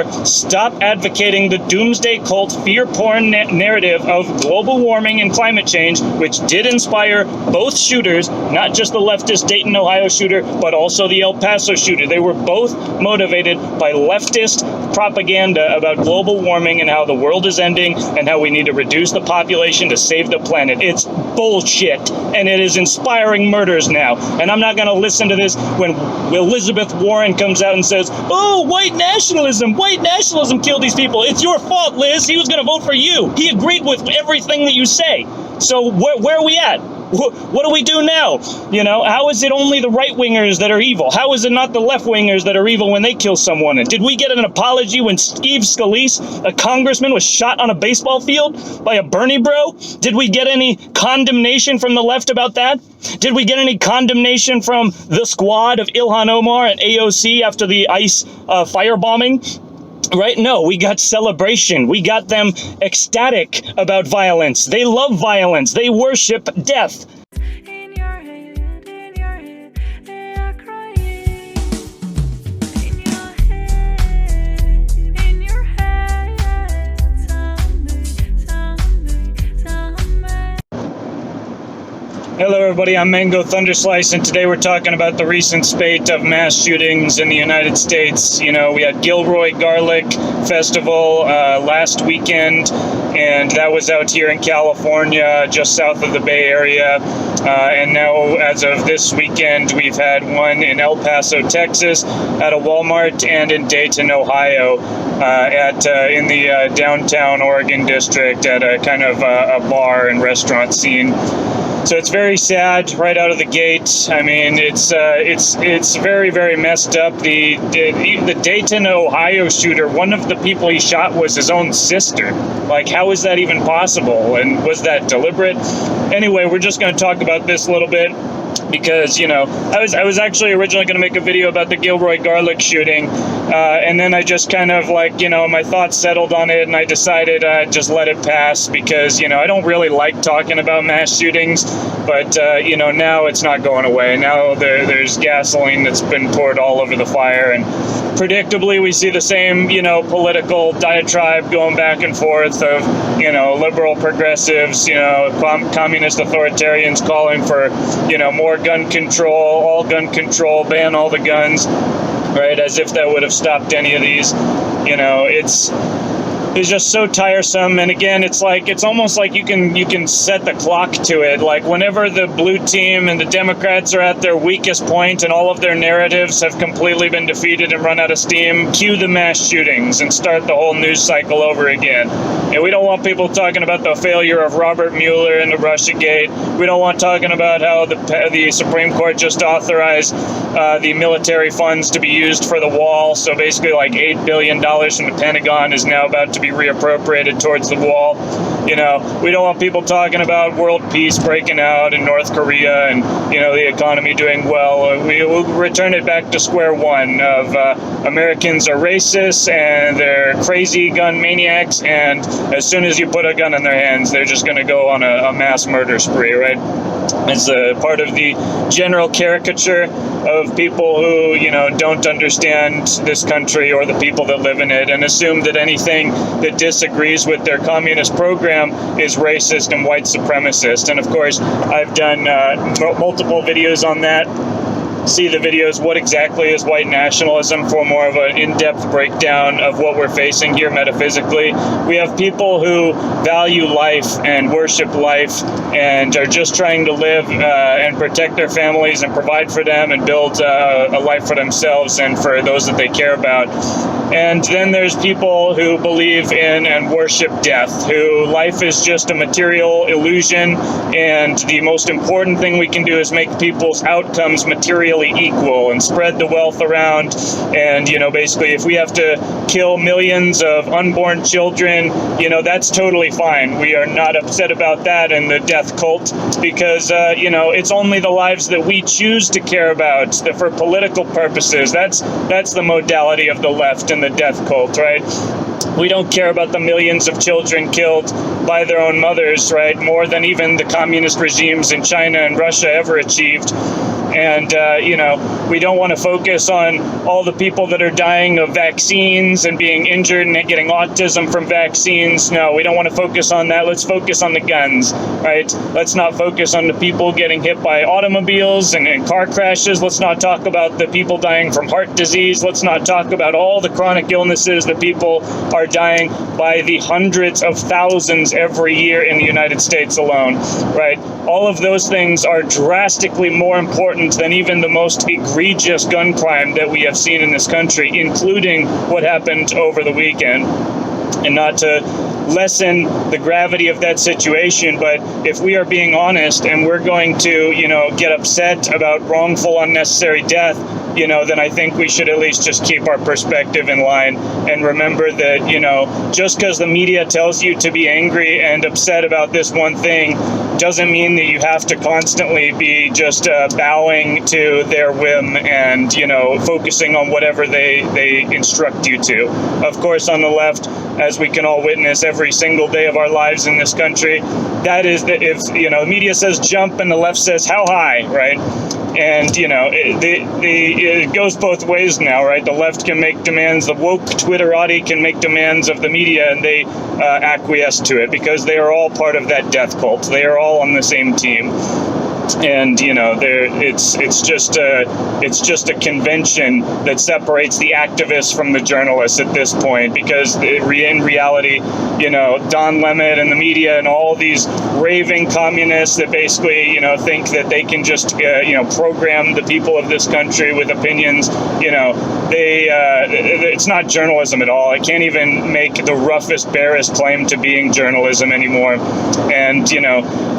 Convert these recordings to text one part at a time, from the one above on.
Stop advocating the doomsday cult fear porn narrative of global warming and climate change, which did inspire both shooters, not just the leftist Dayton, Ohio shooter, but also the El Paso shooter. They were both motivated by leftist propaganda about global warming and how the world is ending and how we need to reduce the population to save the planet. It's bullshit, and it is inspiring murders now. And I'm not going to listen to this when Elizabeth Warren comes out and says, oh, white nationalism killed these people. It's your fault, Liz. He was going to vote for you. He agreed with everything that you say. So where are we at? What do we do now? You know, how is it only the right-wingers that are evil? How is it not the left-wingers that are evil when they kill someone? And did we get an apology when Steve Scalise, a congressman, was shot on a baseball field by a Bernie bro? Did we get any condemnation from the left about that? Did we get any condemnation from the squad of Ilhan Omar and AOC after the ICE firebombing? Right? No, we got celebration. We got them ecstatic about violence. They love violence. They worship death. Hello everybody, I'm Mango Thunderslice, and today we're talking about the recent spate of mass shootings in the United States. You know, we had Gilroy Garlic Festival last weekend, and that was out here in California, just south of the Bay Area. And now, as of this weekend, we've had one in El Paso, Texas, at a Walmart, and in Dayton, Ohio, in the downtown Oregon district, at a kind of a bar and restaurant scene. So it's very sad right out of the gate. I mean, it's very, very messed up. The Dayton, Ohio shooter, one of the people he shot was his own sister. Like, how is that even possible? And was that deliberate? Anyway, we're just going to talk about this a little bit, because, you know, I was actually originally going to make a video about the Gilroy Garlic shooting, and then I just kind of, like, you know, my thoughts settled on it, and I decided I'd just let it pass, because, you know, I don't really like talking about mass shootings, but, you know, now it's not going away. Now there's gasoline that's been poured all over the fire, and predictably we see the same, you know, political diatribe going back and forth of, you know, liberal progressives, you know, communist authoritarians calling for, you know, more gun control, all gun control, ban all the guns, right? As if that would have stopped any of these. You know, it's just so tiresome. And again, it's almost like you can set the clock to it. Like, whenever the blue team and the Democrats are at their weakest point and all of their narratives have completely been defeated and run out of steam, cue the mass shootings and start the whole news cycle over again. And we don't want people talking about the failure of Robert Mueller and the Russiagate. We don't want talking about how the Supreme Court just authorized the military funds to be used for the wall. So basically, like, $8 billion from the Pentagon is now about to be reappropriated towards the wall. You know, we don't want people talking about world peace breaking out in North Korea and, you know, the economy doing well. We will return it back to square one of Americans are racist and they're crazy gun maniacs, and as soon as you put a gun in their hands, they're just going to go on a mass murder spree, right? It's a part of the general caricature of people who, you know, don't understand this country or the people that live in it, and assume that anything that disagrees with their communist program is racist and white supremacist. And of course, I've done multiple videos on that. See the videos, What Exactly is White Nationalism, for more of an in-depth breakdown of what we're facing here metaphysically. We have people who value life and worship life and are just trying to live and protect their families and provide for them and build a life for themselves and for those that they care about. And then there's people who believe in and worship death, who life is just a material illusion, and the most important thing we can do is make people's outcomes materially equal and spread the wealth around. And, you know, basically, if we have to kill millions of unborn children, you know, that's totally fine. We are not upset about that and the death cult, because, you know, it's only the lives that we choose to care about that for political purposes. That's the modality of the left and the death cult, right? We don't care about the millions of children killed by their own mothers, right? More than even the communist regimes in China and Russia ever achieved. And, we don't want to focus on all the people that are dying of vaccines and being injured and getting autism from vaccines. No, we don't want to focus on that. Let's focus on the guns, right? Let's not focus on the people getting hit by automobiles and car crashes. Let's not talk about the people dying from heart disease. Let's not talk about all the chronic illnesses that people are dying by the hundreds of thousands every year in the United States alone, right? All of those things are drastically more important than even the most egregious gun crime that we have seen in this country, including what happened over the weekend. And not to lessen the gravity of that situation, but if we are being honest and we're going to, get upset about wrongful, unnecessary death, then I think we should at least just keep our perspective in line and remember that, just because the media tells you to be angry and upset about this one thing doesn't mean that you have to constantly be just bowing to their whim and, focusing on whatever they instruct you to. Of course, on the left, as we can all witness every single day of our lives in this country, that is that if, the media says jump and the left says how high, right? And, it goes both ways now, right? The left can make demands, the woke Twitterati can make demands of the media, and they acquiesce to it because they are all part of that death cult. They are all on the same team. And it's just a convention that separates the activists from the journalists at this point, because in reality, Don Lemon and the media and all these raving communists that basically think that they can just program the people of this country with opinions, it's not journalism at all. It can't even make the roughest, barest claim to being journalism anymore. And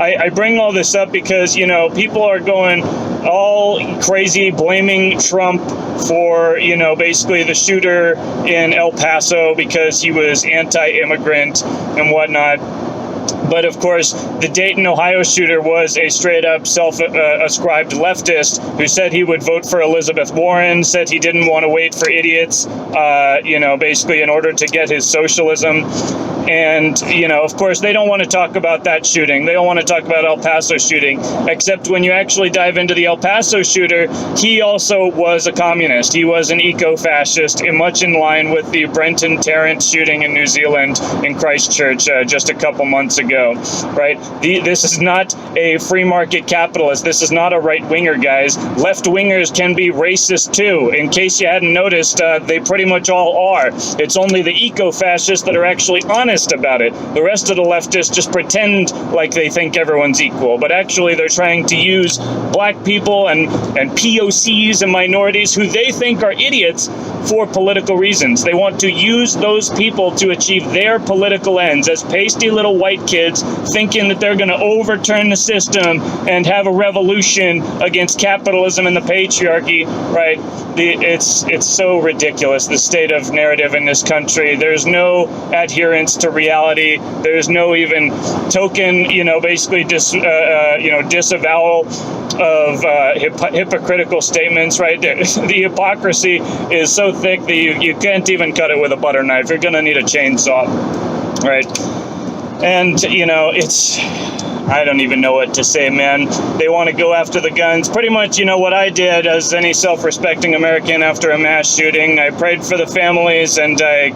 I bring all this up because people are going all crazy, blaming Trump for, basically the shooter in El Paso because he was anti-immigrant and whatnot. But of course, the Dayton, Ohio shooter was a straight-up self-ascribed leftist who said he would vote for Elizabeth Warren, said he didn't want to wait for idiots, basically in order to get his socialism. And, of course, they don't want to talk about that shooting. They don't want to talk about El Paso shooting, except when you actually dive into the El Paso shooter, he also was a communist. He was an eco-fascist, much in line with the Brenton Tarrant shooting in New Zealand in Christchurch just a couple months ago, right? This is not a free market capitalist. This is not a right-winger, guys. Left-wingers can be racist, too. In case you hadn't noticed, they pretty much all are. It's only the eco-fascists that are actually honest about it. The rest of the leftists just pretend like they think everyone's equal, but actually they're trying to use black people and POCs and minorities who they think are idiots for political reasons. They want to use those people to achieve their political ends as pasty little white kids thinking that they're going to overturn the system and have a revolution against capitalism and the patriarchy, right? It's so ridiculous, the state of narrative in this country. There's no adherence to reality. There's no even token, basically disavowal of hypocritical statements, right? The hypocrisy is so thick that you can't even cut it with a butter knife. You're going to need a chainsaw, right? And, I don't even know what to say, man. They want to go after the guns. Pretty much, what I did as any self-respecting American after a mass shooting, I prayed for the families and I,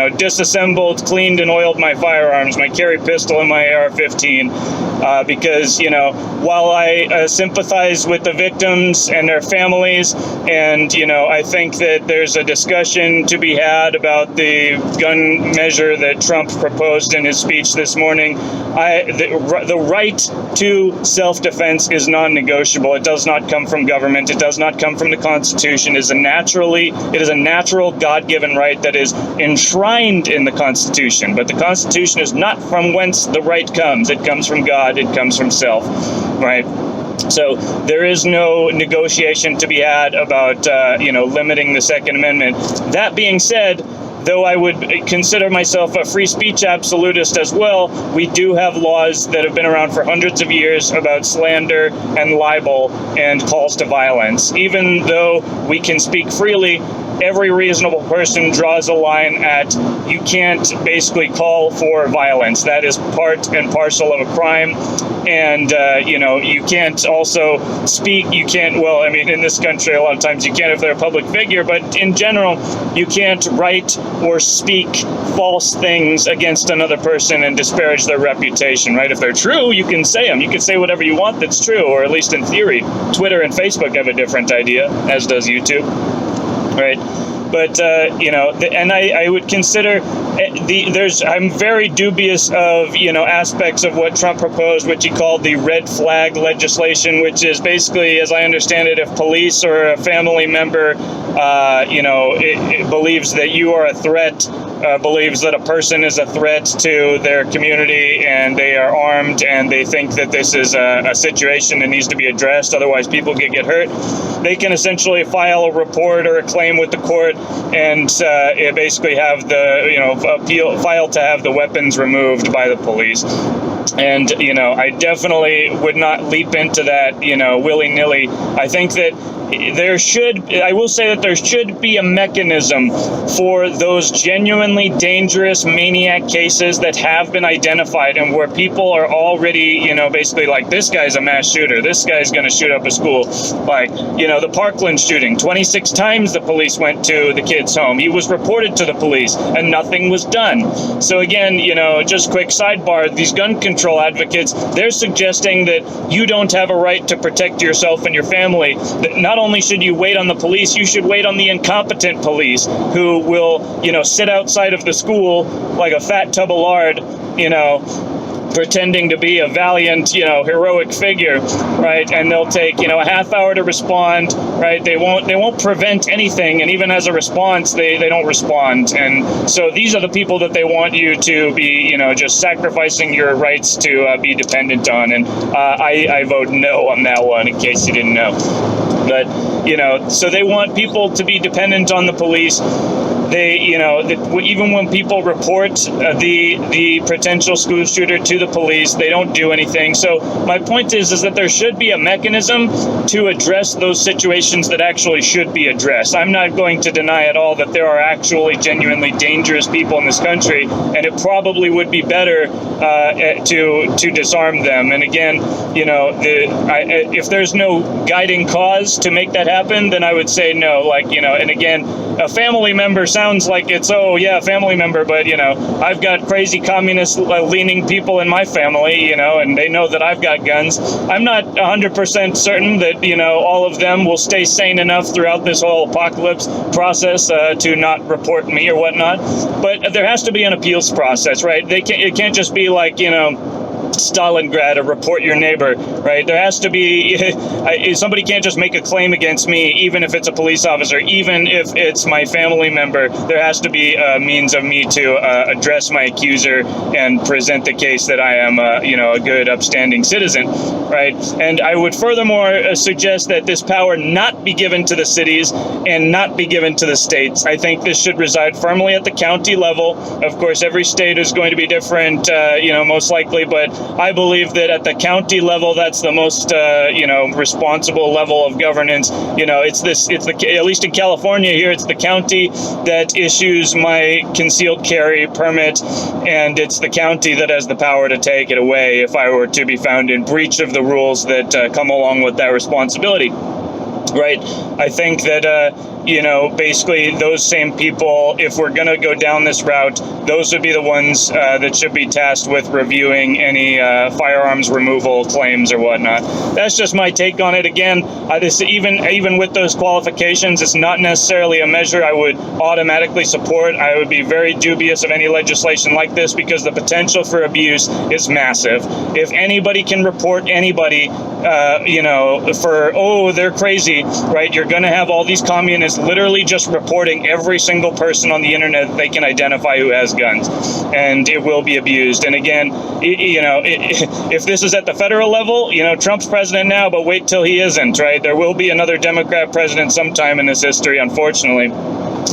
disassembled, cleaned, and oiled my firearms, my carry pistol and my AR-15, because, while I sympathize with the victims and their families, and, I think that there's a discussion to be had about the gun measure that Trump proposed in his speech this morning. The right to self-defense is non-negotiable. It does not come from government. It does not come from the Constitution. It is a natural God-given right that is enshrined in the Constitution. But the Constitution is not from whence the right comes. It comes from God. It comes from self, right? So there is no negotiation to be had about, limiting the Second Amendment. That being said, though I would consider myself a free speech absolutist as well, we do have laws that have been around for hundreds of years about slander and libel and calls to violence. Even though we can speak freely, every reasonable person draws a line at you can't basically call for violence. That is part and parcel of a crime. And, you can't also speak. You can't, well, I mean, in this country, a lot of times you can't if they're a public figure, but in general, you can't write or speak false things against another person and disparage their reputation, right? If they're true, you can say them. You can say whatever you want that's true, or at least in theory. Twitter and Facebook have a different idea, as does YouTube. Right, but and I would consider I'm very dubious of aspects of what Trump proposed, which he called the red flag legislation, which is basically, as I understand it, if police or a family member it believes that you are a threat, believes that a person is a threat to their community, and they are armed, and they think that this is a situation that needs to be addressed, otherwise people could get hurt, they can essentially file a report or a claim with the court, and basically have the file to have the weapons removed by the police. And I definitely would not leap into that willy-nilly. I think that I will say that there should be a mechanism for those genuinely dangerous maniac cases that have been identified and where people are already, basically like, this guy's a mass shooter, this guy's going to shoot up a school. Like, the Parkland shooting, 26 times the police went to the kid's home. He was reported to the police and nothing was done. So again, just quick sidebar, these gun control advocates, they're suggesting that you don't have a right to protect yourself and your family. That not only should you wait on the police, you should wait on the incompetent police who will, sit outside of the school like a fat tub of lard, pretending to be a valiant, heroic figure, right? And they'll take, a half hour to respond, right? They won't prevent anything, and even as a response, they don't respond. And so these are the people that they want you to be, just sacrificing your rights to be dependent on. And I vote no on that one, in case you didn't know. But, so they want people to be dependent on the police. They, even when people report the potential school shooter to the police, they don't do anything. So my point is that there should be a mechanism to address those situations that actually should be addressed. I'm not going to deny at all that there are actually genuinely dangerous people in this country, and it probably would be better to disarm them. And again, if there's no guiding cause to make that happen, then I would say no. And again, a family member sounds like it's, a family member, but, I've got crazy communist-leaning people in my family, and they know that I've got guns. I'm not 100% certain that, all of them will stay sane enough throughout this whole apocalypse process to not report me or whatnot, but there has to be an appeals process, right? It can't just be like, Stalingrad, or report your neighbor, right? There has to be, somebody can't just make a claim against me, even if it's a police officer, even if it's my family member. There has to be a means of me to address my accuser and present the case that I am, a good, upstanding citizen, right? And I would furthermore suggest that this power not be given to the cities and not be given to the states. I think this should reside firmly at the county level. Of course, every state is going to be different, most likely, but I believe that at the county level, that's the most, responsible level of governance. At least in California here, it's the county that issues my concealed carry permit, and it's the county that has the power to take it away if I were to be found in breach of the rules that come along with that responsibility. Right? I think that, basically those same people, if we're going to go down this route, those would be the ones that should be tasked with reviewing any firearms removal claims or whatnot. That's just my take on it. Again, even with those qualifications, it's not necessarily a measure I would automatically support. I would be very dubious of any legislation like this because the potential for abuse is massive. If anybody can report anybody, they're crazy, right? You're going to have all these communists is literally just reporting every single person on the internet that they can identify who has guns, and it will be abused. And again, if this is at the federal level, Trump's president now, but wait till he isn't, right? There will be another Democrat president sometime in this history, unfortunately.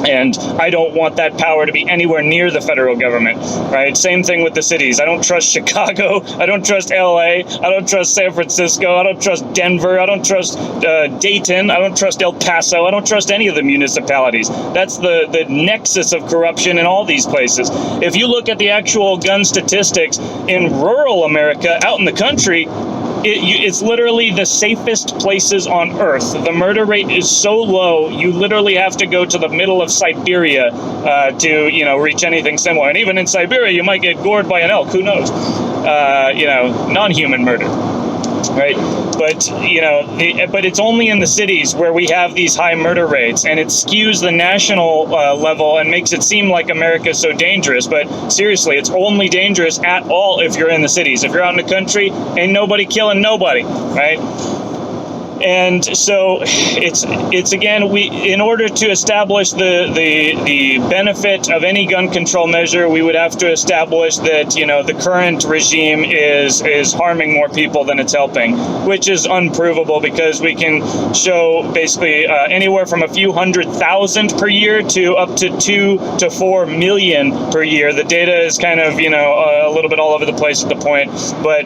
And I don't want that power to be anywhere near the federal government, right? Same thing with the cities. I don't trust Chicago. I don't trust LA. I don't trust San Francisco. I don't trust Denver. I don't trust Dayton. I don't trust El Paso. I don't trust any of the municipalities. That's the nexus of corruption in all these places. If you look at the actual gun statistics in rural America, out in the country, it's literally the safest places on earth. The murder rate is so low, you literally have to go to the middle of Siberia to, reach anything similar. And even in Siberia, you might get gored by an elk. Who knows? Non-human murder. Right, but but it's only in the cities where we have these high murder rates, and it skews the national level and makes it seem like America is so dangerous. But seriously, it's only dangerous at all if you're in the cities. If you're out in the country, ain't nobody killing nobody, right? And so it's again, in order to establish the benefit of any gun control measure, we would have to establish that the current regime is harming more people than it's helping, which is unprovable because we can show basically anywhere from a few 100,000 per year to up to 2 to 4 million per year. The data is kind of a little bit all over the place at the point, but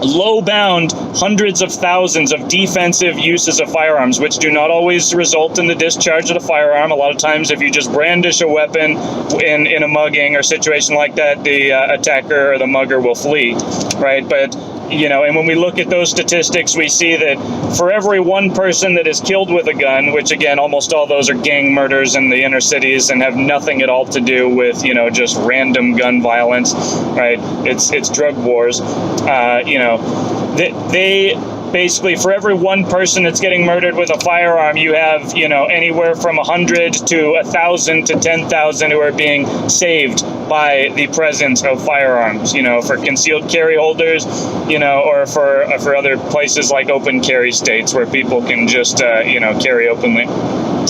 low bound hundreds of thousands of defensive uses of firearms, which do not always result in the discharge of the firearm. A lot of times, if you just brandish a weapon in a mugging or situation like that, the attacker or the mugger will flee, right? But and when we look at those statistics, we see that for every one person that is killed with a gun, which again, almost all those are gang murders in the inner cities and have nothing at all to do with, just random gun violence, right? It's drug wars. They basically, for every one person that's getting murdered with a firearm, you have, anywhere from 100 to 1,000 to 10,000 who are being saved by the presence of firearms, for concealed carry holders, or for other places like open carry states where people can just, carry openly.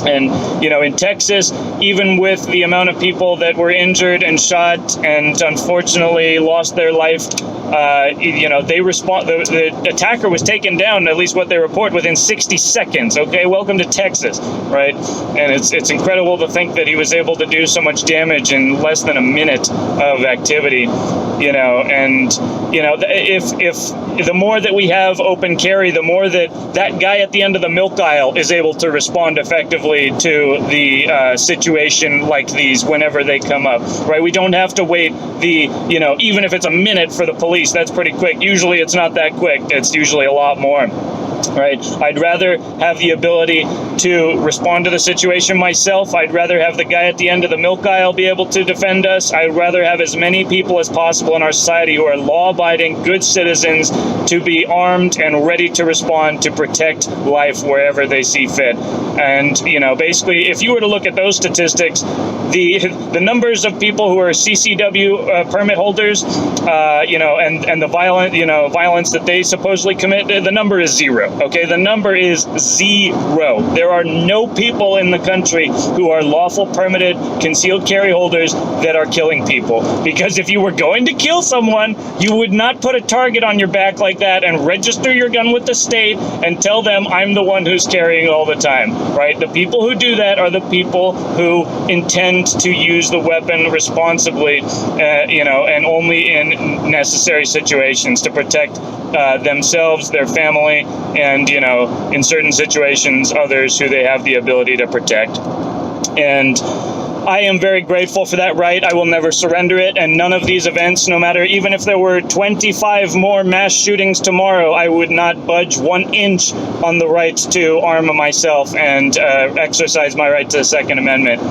And, in Texas, even with the amount of people that were injured and shot and unfortunately lost their life, the attacker was taken down, at least what they report, within 60 seconds. Okay, welcome to Texas, right? And it's incredible to think that he was able to do so much damage in less than a minute of activity, if the more that we have open carry, the more that guy at the end of the milk aisle is able to respond effectively to the situation like these whenever they come up, right? We don't have to wait even if it's a minute for the police, that's pretty quick. Usually it's not that quick. It's usually a lot more. Right? I'd rather have the ability to respond to the situation myself. I'd rather have the guy at the end of the milk aisle be able to defend us. I'd rather have as many people as possible in our society who are law-abiding, good citizens to be armed and ready to respond to protect life wherever they see fit. And, basically, if you were to look at those statistics, the numbers of people who are CCW permit holders, and the violence that they supposedly commit, the number is zero. Okay, the number is zero. There are no people in the country who are lawful permitted concealed carry holders that are killing people. Because if you were going to kill someone, you would not put a target on your back like that and register your gun with the state and tell them I'm the one who's carrying all the time, right? The people who do that are the people who intend to use the weapon responsibly, and only in necessary situations to protect themselves, their family, and, in certain situations, others who they have the ability to protect. And I am very grateful for that right. I will never surrender it. And none of these events, no matter, even if there were 25 more mass shootings tomorrow, I would not budge 1 inch on the right to arm myself and exercise my right to the Second Amendment.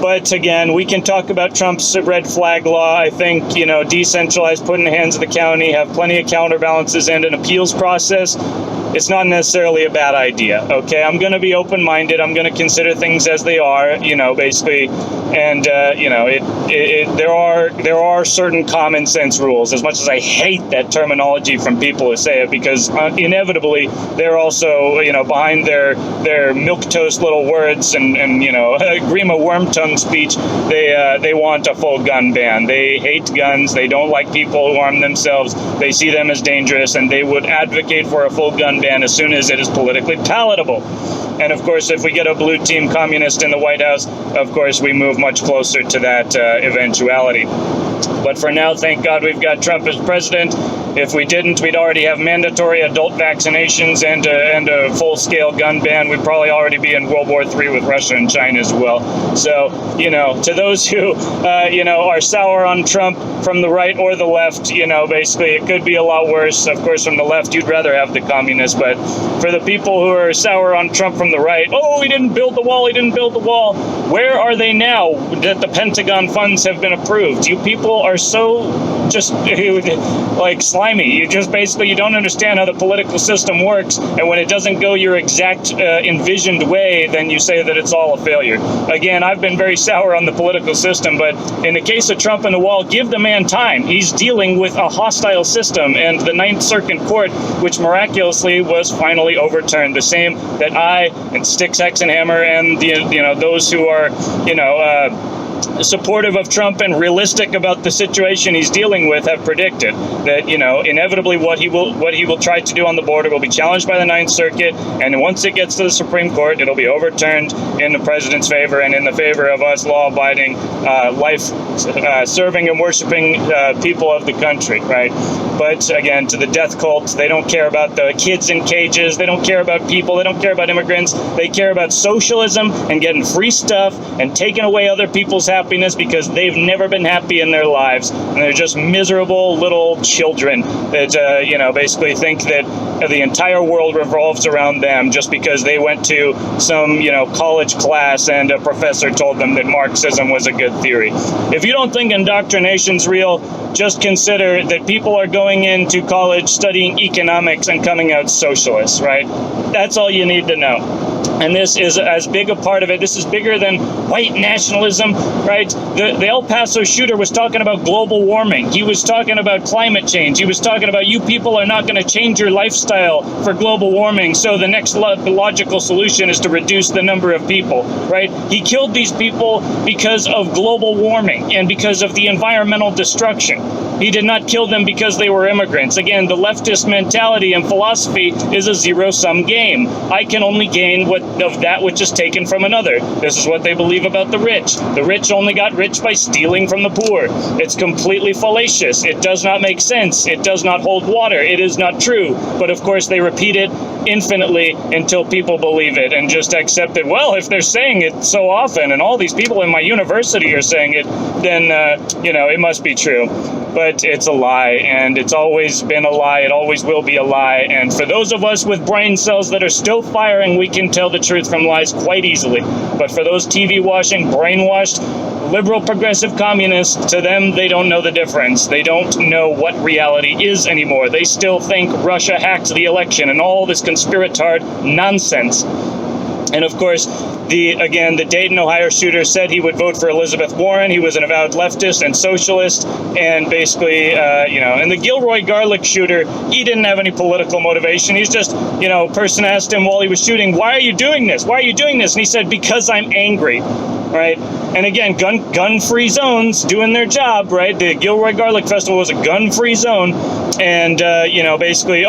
But again, we can talk about Trump's red flag law. I think, decentralized, put in the hands of the county, have plenty of counterbalances and an appeals process. It's not necessarily a bad idea, okay? I'm going to be open-minded. I'm going to consider things as they are, basically. And, there are certain common sense rules, as much as I hate that terminology from people who say it, because inevitably they're also, behind their milquetoast little words and Grima worm-tongue speech, they want a full gun ban. They hate guns. They don't like people who arm themselves. They see them as dangerous, and they would advocate for a full gun ban as soon as it is politically palatable. And of course, if we get a blue team communist in the White House, of course, we move much closer to that eventuality. But for now, thank God we've got Trump as president. If we didn't, we'd already have mandatory adult vaccinations and a full-scale gun ban. We'd probably already be in World War III with Russia and China as well. So, to those who, are sour on Trump from the right or the left, basically it could be a lot worse. Of course, from the left, you'd rather have the communists. But for the people who are sour on Trump from the right, he didn't build the wall, where are they now that the Pentagon funds have been approved? You people are so just like slimy. You don't understand how the political system works, and when it doesn't go your exact envisioned way, then you say that it's all a failure. Again, I've been very sour on the political system, but in the case of Trump and the wall, give the man time. He's dealing with a hostile system, and the Ninth Circuit Court, which miraculously was finally overturned, the same that I and Styx, Hexenhammer and those who are supportive of Trump and realistic about the situation he's dealing with have predicted that inevitably what he will try to do on the border will be challenged by the Ninth Circuit, and once it gets to the Supreme Court, it'll be overturned in the president's favor and in the favor of us law-abiding, life-serving and worshiping people of the country, right? But again, to the death cult, they don't care about the kids in cages. They don't care about people. They don't care about immigrants. They care about socialism and getting free stuff and taking away other people's happiness because they've never been happy in their lives. And they're just miserable little children that, basically think that the entire world revolves around them just because they went to some, college class and a professor told them that Marxism was a good theory. If you don't think indoctrination's real, just consider that people are going into college studying economics and coming out socialists, right? That's all you need to know. And this is as big a part of it. This is bigger than white nationalism, right? The El Paso shooter was talking about global warming. He was talking about climate change. He was talking about you people are not going to change your lifestyle for global warming. So the next logical solution is to reduce the number of people, right? He killed these people because of global warming and because of the environmental destruction. He did not kill them because they were immigrants. Again, the leftist mentality and philosophy is a zero-sum game. I can only gain of that which is taken from another. This is what they believe about the rich. The rich only got rich by stealing from the poor. It's completely fallacious. It does not make sense. It does not hold water. It is not true. But of course, they repeat it infinitely until people believe it and just accept it. Well, if they're saying it so often and all these people in my university are saying it, then, it must be true. But it's a lie, and it's always been a lie. It always will be a lie. And for those of us with brain cells that are still firing, we can tell the truth from lies quite easily. But for those TV watching, brainwashed, liberal, progressive communists, to them, they don't know the difference. They don't know what reality is anymore. They still think Russia hacked the election and all this conspiratard nonsense. And of course, the Dayton, Ohio shooter said he would vote for Elizabeth Warren. He was an avowed leftist and socialist. And basically, and the Gilroy Garlic shooter, he didn't have any political motivation. He's just, person asked him while he was shooting, why are you doing this? Why are you doing this? And he said, because I'm angry. Right? And again, gun-free zones doing their job, right? The Gilroy Garlic Festival was a gun-free zone. And, basically,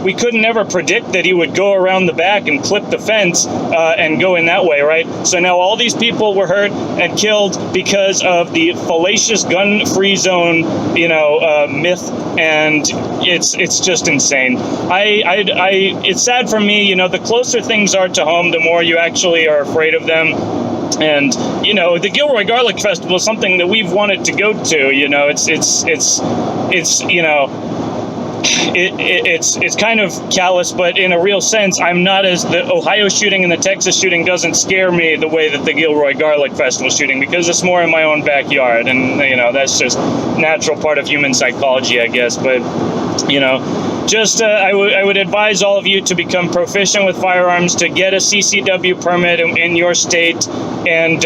we couldn't ever predict that he would go around the back and clip the fence and go in that way, right? So now all these people were hurt and killed because of the fallacious gun-free zone, myth. And it's just insane. It's sad for me, the closer things are to home, the more you actually are afraid of them. And, the Gilroy Garlic Festival is something that we've wanted to go to, it's kind of callous, but in a real sense, the Ohio shooting and the Texas shooting doesn't scare me the way that the Gilroy Garlic Festival shooting, because it's more in my own backyard, and that's just natural part of human psychology, I guess. But I would advise all of you to become proficient with firearms, to get a CCW permit in your state, and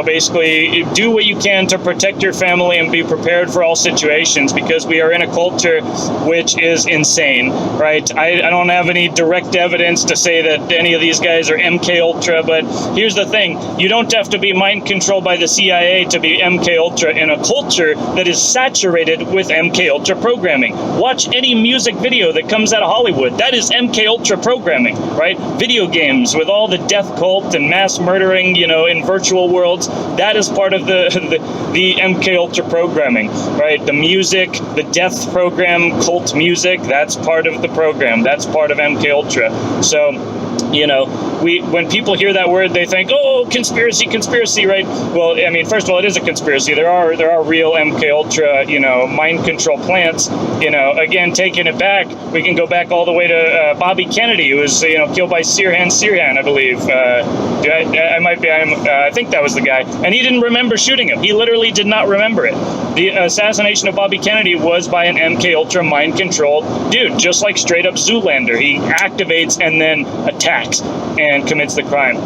basically do what you can to protect your family and be prepared for all situations, because we are in a culture which is insane, right? I don't have any direct evidence to say that any of these guys are MK Ultra, but here's the thing: you don't have to be mind controlled by the CIA to be MK Ultra in a culture that is saturated with MK Ultra programming. Watch any music video that comes out of Hollywood. That is MK Ultra programming, right? Video games with all the death cult and mass murdering, in virtual worlds. That is part of the MK Ultra programming, right? The music, the death program, cult music, that's part of the program. That's part of MK Ultra. So, when people hear that word, they think, oh, conspiracy, right? Well, I mean, first of all, it is a conspiracy. There are real MK Ultra, mind control plants. Again, taking it back, we can go back all the way to Bobby Kennedy, who was, killed by Sirhan, I believe. I think that was the guy. And he didn't remember shooting him. He literally did not remember it. The assassination of Bobby Kennedy was by an MK Ultra mind controlled dude, just like straight up Zoolander. He activates and then attacks and commits the crime.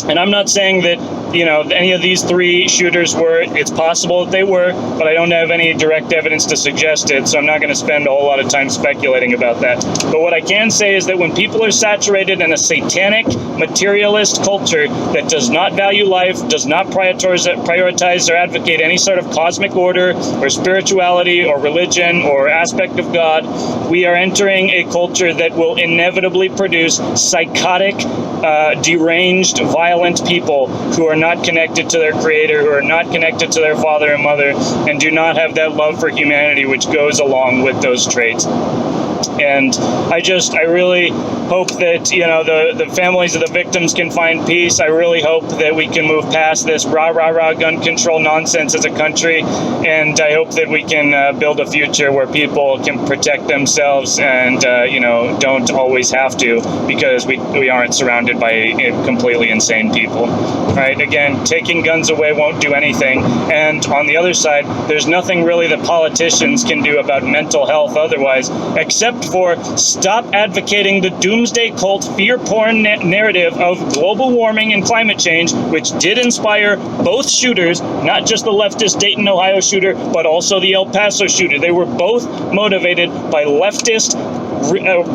And I'm not saying that, any of these three shooters were. It's possible that they were, but I don't have any direct evidence to suggest it, so I'm not going to spend a whole lot of time speculating about that. But what I can say is that when people are saturated in a satanic, materialist culture that does not value life, does not prioritize or advocate any sort of cosmic order or spirituality or religion or aspect of God, we are entering a culture that will inevitably produce psychotic, deranged, violent people who are not connected to their creator, who are not connected to their father and mother, and do not have that love for humanity which goes along with those traits. And I really hope that, the families of the victims can find peace. I really hope that we can move past this rah gun control nonsense as a country. And I hope that we can build a future where people can protect themselves and, don't always have to, because we aren't surrounded by completely insane people. Right? Again, taking guns away won't do anything. And on the other side, there's nothing really that politicians can do about mental health otherwise, except for stop advocating the doomsday cult fear porn narrative of global warming and climate change, which did inspire both shooters, not just the leftist Dayton, Ohio shooter, but also the El Paso shooter. They were both motivated by leftist,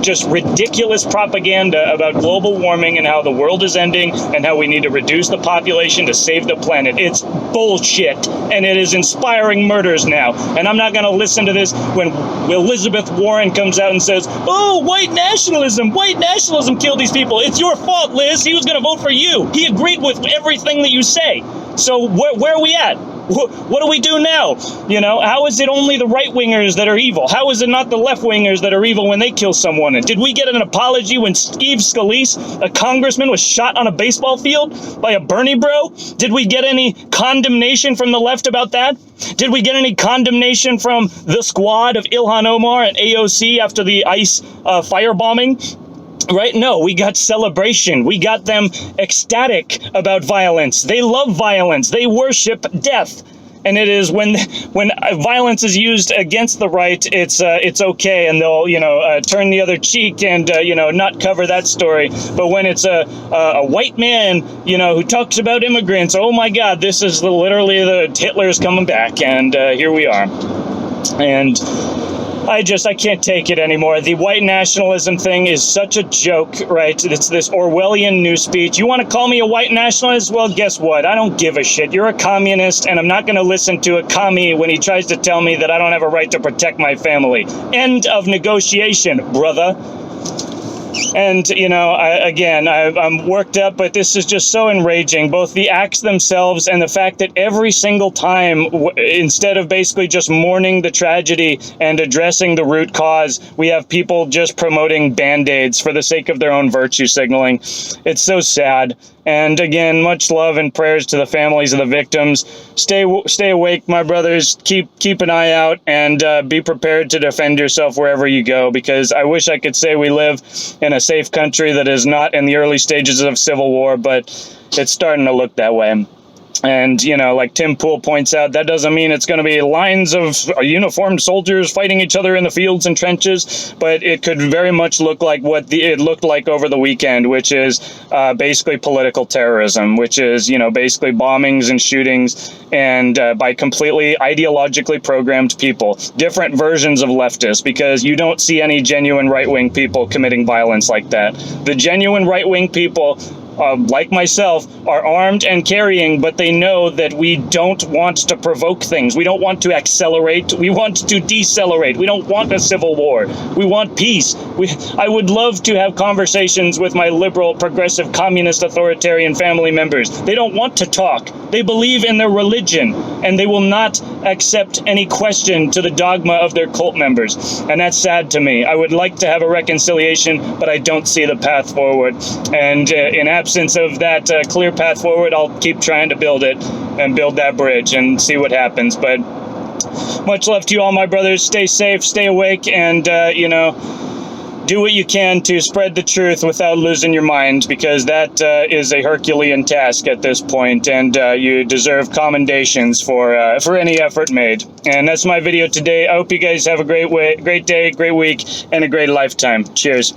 just ridiculous propaganda about global warming and how the world is ending and how we need to reduce the population to save the planet. It's bullshit, and it is inspiring murders now. And I'm not going to listen to this when Elizabeth Warren comes out and says, oh, white nationalism killed these people. It's your fault, Liz. He was going to vote for you. He agreed with everything that you say. So where are we at? What do we do now? How is it only the right-wingers that are evil? How is it not the left-wingers that are evil when they kill someone? And did we get an apology when Steve Scalise, a congressman, was shot on a baseball field by a Bernie bro? Did we get any condemnation from the left about that? Did we get any condemnation from the squad of Ilhan Omar and AOC after the ICE firebombing? Right? No, we got celebration. We got them ecstatic about violence. They love violence. They worship death. And it is when violence is used against the right, it's okay, and they'll turn the other cheek and not cover that story. But when it's a white man who talks about immigrants, oh my God, this is literally the Hitler's coming back, and here we are. And I can't take it anymore. The white nationalism thing is such a joke, right? It's this Orwellian new speech. You want to call me a white nationalist? Well, guess what? I don't give a shit. You're a communist, and I'm not going to listen to a commie when he tries to tell me that I don't have a right to protect my family. End of negotiation, brother. And, I'm worked up, but this is just so enraging, both the acts themselves and the fact that every single time, instead of basically just mourning the tragedy and addressing the root cause, we have people just promoting Band-Aids for the sake of their own virtue signaling. It's so sad. And again, much love and prayers to the families of the victims. Stay awake, my brothers. Keep an eye out, and be prepared to defend yourself wherever you go, because I wish I could say we live in a safe country that is not in the early stages of civil war, but it's starting to look that way. And, like Tim Pool points out, that doesn't mean it's going to be lines of uniformed soldiers fighting each other in the fields and trenches, but it could very much look like what it looked like over the weekend, which is basically political terrorism, which is, basically bombings and shootings, and by completely ideologically programmed people, different versions of leftists, because you don't see any genuine right-wing people committing violence like that. The genuine right-wing people, like myself, are armed and carrying, but they know that we don't want to provoke things. We don't want to accelerate. We want to decelerate. We don't want a civil war. We want peace. I would love to have conversations with my liberal, progressive, communist, authoritarian family members. They don't want to talk. They believe in their religion, and they will not accept any question to the dogma of their cult members. And that's sad to me. I would like to have a reconciliation, but I don't see the path forward. And in absence of that clear path forward, I'll keep trying to build it and build that bridge and see what happens. But much love to you all, my brothers. Stay safe, stay awake, and, do what you can to spread the truth without losing your mind, because that is a Herculean task at this point, and you deserve commendations for any effort made. And that's my video today. I hope you guys have a great day, great week, and a great lifetime. Cheers.